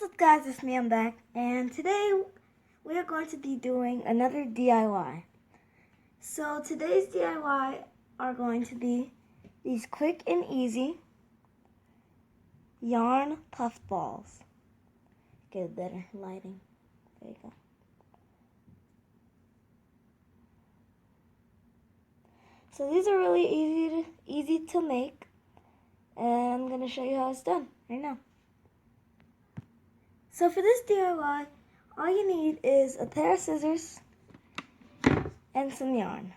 What's up guys, it's me, I'm back, and today we are going to be doing another DIY. So today's DIY are going to be these quick and easy yarn puff balls. Get better lighting. There you go. So these are really easy to make, and I'm going to show you how it's done right now. So for this DIY, all you need is a pair of scissors and some yarn.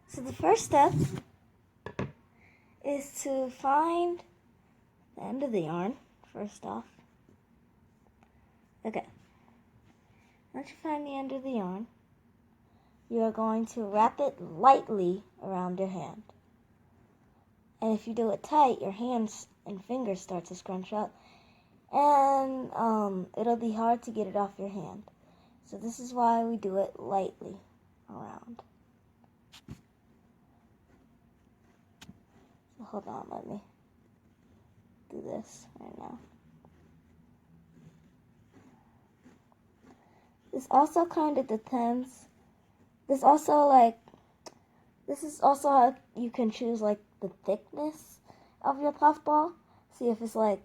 So the first step is to find the end of the yarn, first off. Okay. Once you find the end of the yarn, you are going to wrap it lightly around your hand. And if you do it tight, your hands and fingers start to scrunch up, and it'll be hard to get it off your hand. So this is why we do it lightly around. So hold on, let me do this right now. This also kind of depends. This is also how you can choose like the thickness of your puff ball. See if it's like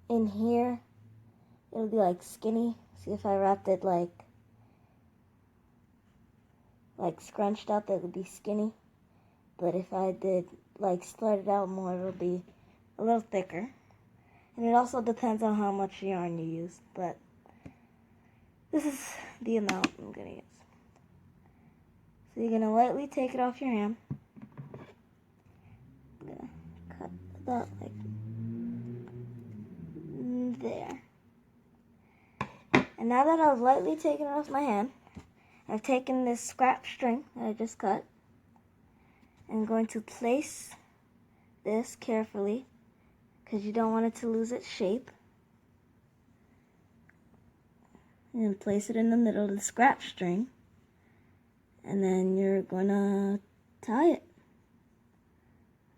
in here, it'll be like skinny. See if I wrapped it like scrunched up, it would be skinny. But if I did like spread it out more, it'll be a little thicker. And it also depends on how much yarn you use, but this is the amount I'm gonna use. So you're gonna lightly take it off your hand. I'm gonna cut about like there. And now that I've lightly taken it off my hand, I've taken this scrap string that I just cut. I'm going to place this carefully because you don't want it to lose its shape. And then place it in the middle of the scrap string. And then you're going to tie it.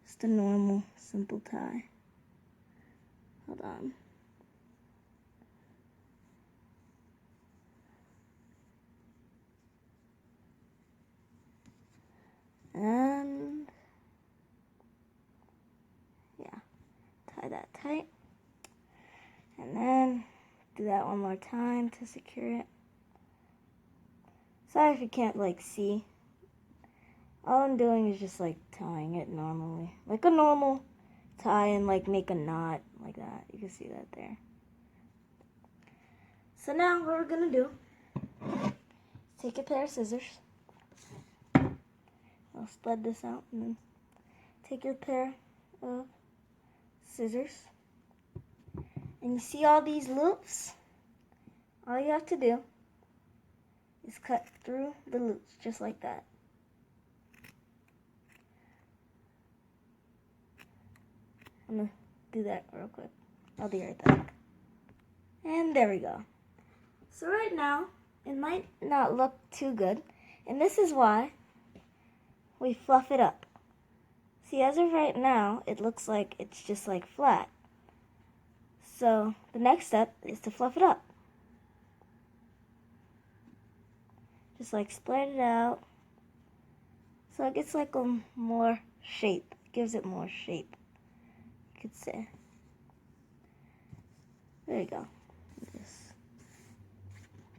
Just a normal, simple tie. Hold on. And yeah, tie that tight. And then do that one more time to secure it. Sorry if you can't like see. All I'm doing is just like tying it normally. Like a normal tie, and like make a knot like that. You can see that there. So now what we're gonna do, take a pair of scissors. I'll spread this out and then take your pair of scissors. And you see all these loops? All you have to do is cut through the loops just like that. I'm gonna do that real quick. I'll be right back. And there we go. So right now, it might not look too good, and this is why we fluff it up. See, as of right now, it looks like it's just like flat. So the next step is to fluff it up. Just like spread it out so it gets like a more shape. It gives it more shape, you could say. There you go. Just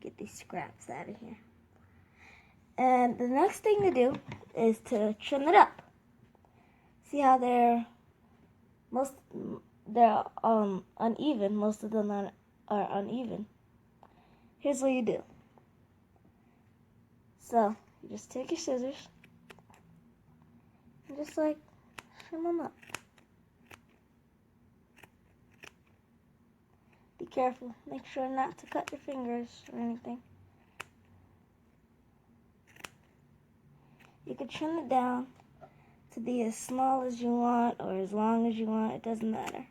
get these scraps out of here. And the next thing to do is to trim it up. See how they're uneven. Most of them are uneven. Here's what you do. So you just take your scissors and just like trim them up. Be careful. Make sure not to cut your fingers or anything. You can trim it down to be as small as you want or as long as you want. It doesn't matter.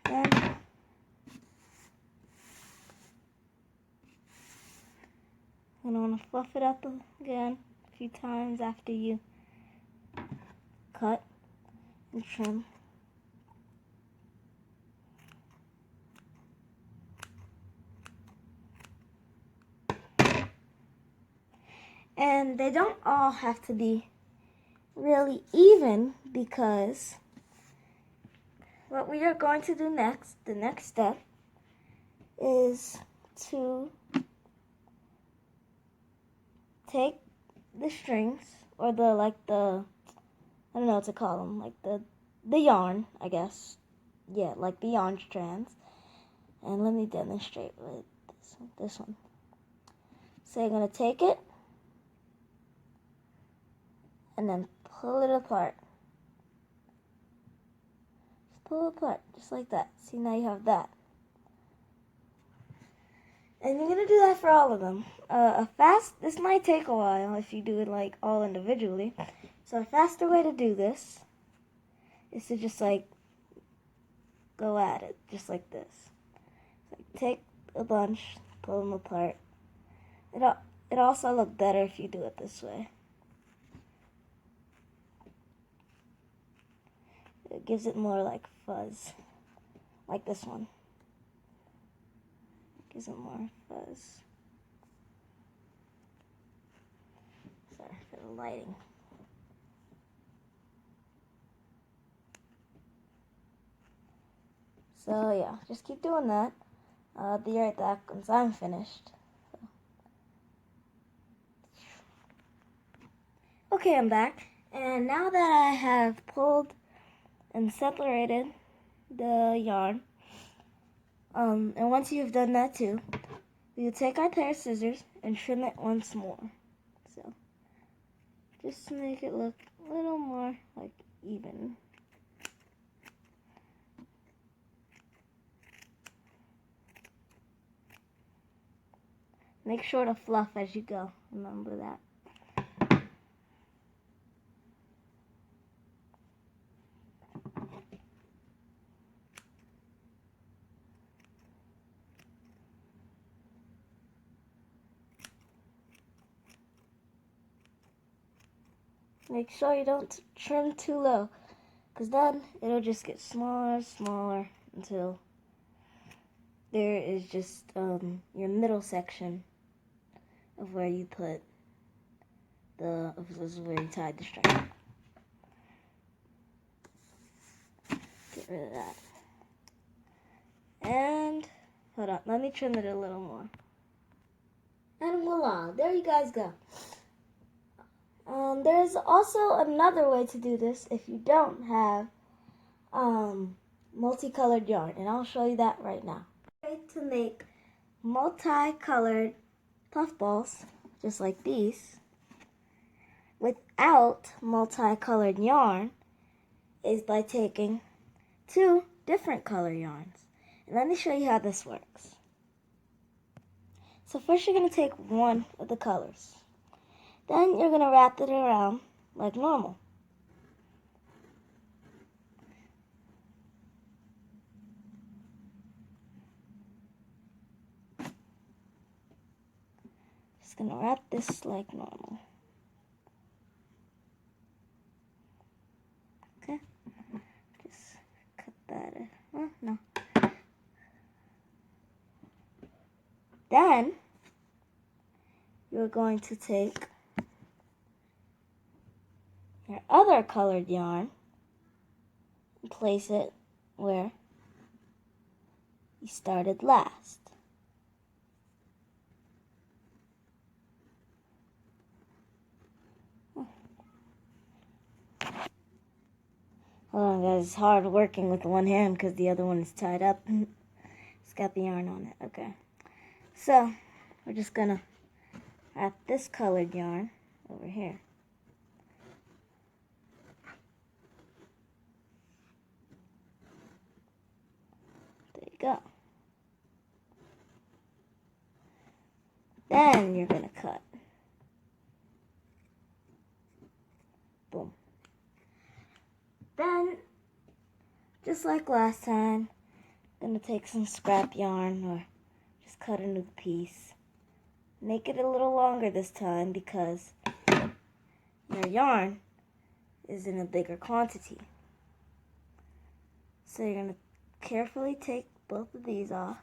Then You're gonna want to fluff it up again a few times after you cut and trim. And they don't all have to be really even, because what we are going to do next, the next step, is to take the strings, or the I don't know what to call them, like the yarn, I guess. Yeah, like the yarn strands. And let me demonstrate with this one. So you're going to take it and then pull it apart. Just pull it apart, just like that. See, now you have that. And you're going to do that for all of them. This might take a while if you do it like all individually. So a faster way to do this is to just like go at it, just like this. So take a bunch, pull them apart. It also looks better if you do it this way. It gives it more like fuzz, like this one. Gives it more fuzz. Sorry for the lighting. So yeah, just keep doing that. I'll be right back once I'm finished. Okay, I'm back. And now that I have pulled and separated the yarn, and once you've done that too, we'll take our pair of scissors and trim it once more. So, just to make it look a little more like even. Make sure to fluff as you go. Remember that. Make sure you don't trim too low, because then it'll just get smaller and smaller until there is just your middle section of where you put this is where you tied the string. Get rid of that. And hold on, let me trim it a little more. And voila, there you guys go. There's also another way to do this if you don't have multicolored yarn, and I'll show you that right now. To make multicolored puffballs, just like these, without multicolored yarn, is by taking two different color yarns. And let me show you how this works. So first you're going to take one of the colors. Then you're going to wrap it around like normal. Just going to wrap this like normal. Okay. Just cut that. No. Then you're going to take your other colored yarn and place it where you started last. Hold on guys, it's hard working with one hand because the other one is tied up. It's got the yarn on it. Okay. So, we're just gonna wrap this colored yarn over here. There you go. Then you're gonna cut. Boom. Then, just like last time, I'm gonna take some scrap yarn or just cut a new piece. make it a little longer this time because your yarn is in a bigger quantity. So you're going to carefully take both of these off.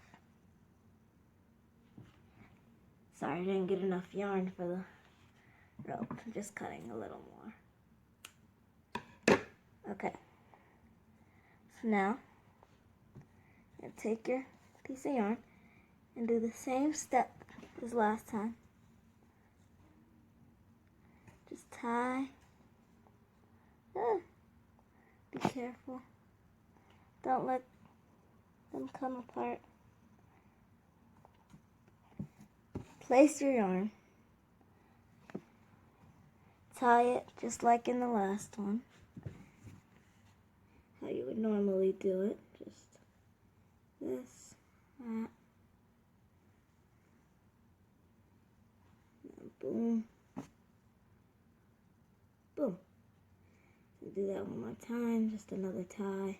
Sorry, I didn't get enough yarn for the rope. I'm just cutting a little more. Okay. So now, you're going to take your piece of yarn and do the same step as last time. Just tie. Be careful. Don't let them come apart. Place your yarn. Tie it just like in the last one. How you would normally do it. Just this, that. And boom. Boom. So do that one more time. Just another tie.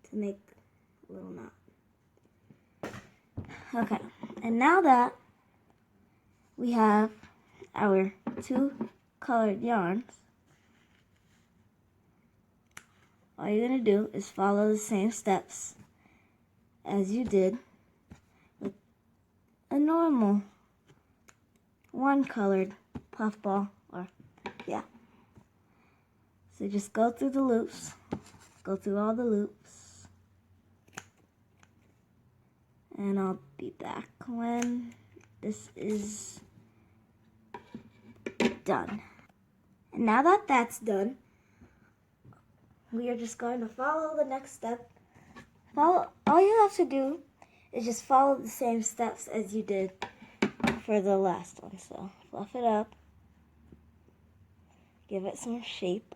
To make a little knot. Okay, and now that we have our 2 colored yarns, all you're going to do is follow the same steps as you did with a normal 1 colored puff ball, or yeah. So just go through the loops, go through all the loops, and I'll be back when this is done. And now that that's done, we are just going to follow the next step. All you have to do is just follow the same steps as you did for the last one. So fluff it up, give it some shape,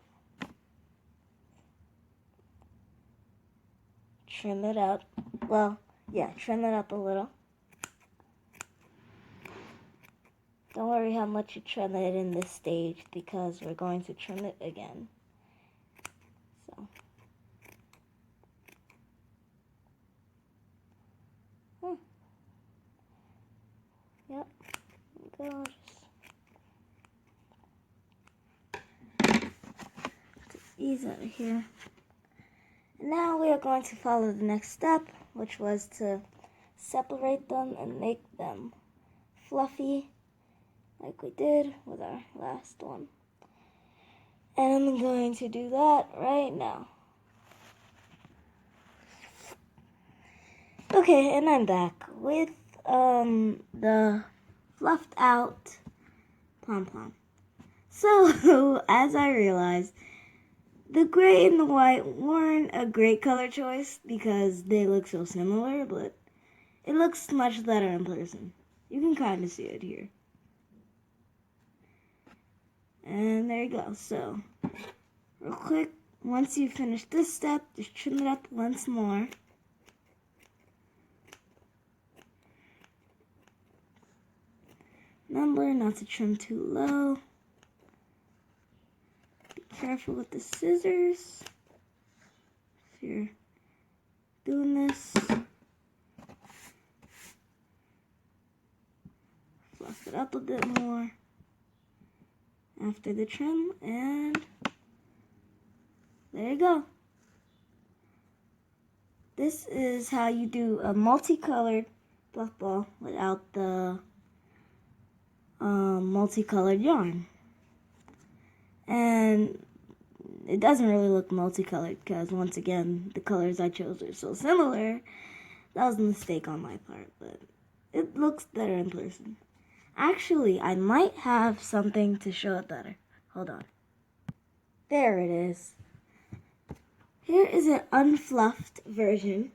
trim it up. Well, yeah, trim it up a little. Don't worry how much you trim it in this stage because we're going to trim it again. So. Yep. Go. Just ease out of here. And now we are going to follow the next step, which was to separate them and make them fluffy like we did with our last one. And I'm going to do that right now. Okay, and I'm back with the fluffed out pom-pom. So, as I realized, the gray and the white weren't a great color choice because they look so similar, but it looks much better in person. You can kind of see it here. And there you go. So, real quick, once you finish this step, just trim it up once more. Remember not to trim too low. Be careful with the scissors if you're doing this. Fluff it up a bit more after the trim, and there you go. This is how you do a multicolored fluff ball without the multicolored yarn. And it doesn't really look multicolored because, once again, the colors I chose are so similar. That was a mistake on my part, but it looks better in person. Actually, I might have something to show it better. Hold on. There it is. Here is an unfluffed version.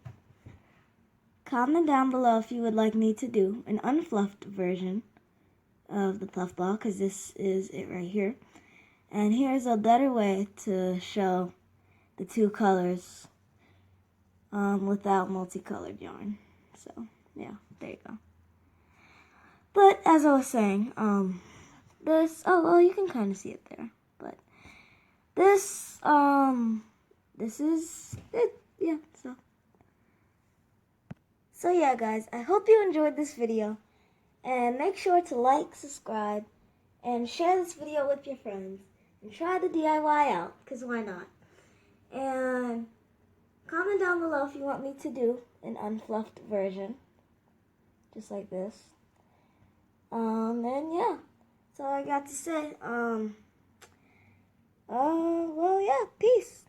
Comment down below if you would like me to do an unfluffed version of the fluff ball, because this is it right here. And here's a better way to show the 2 colors without multicolored yarn. So, yeah, there you go. But as I was saying, this, oh, well, you can kind of see it there. But this, this is it, yeah, so. So yeah, guys, I hope you enjoyed this video. And make sure to like, subscribe, and share this video with your friends. And try the DIY out, because why not? And comment down below if you want me to do an unfluffed version. Just like this. And yeah. That's all I got to say. Well, yeah, peace.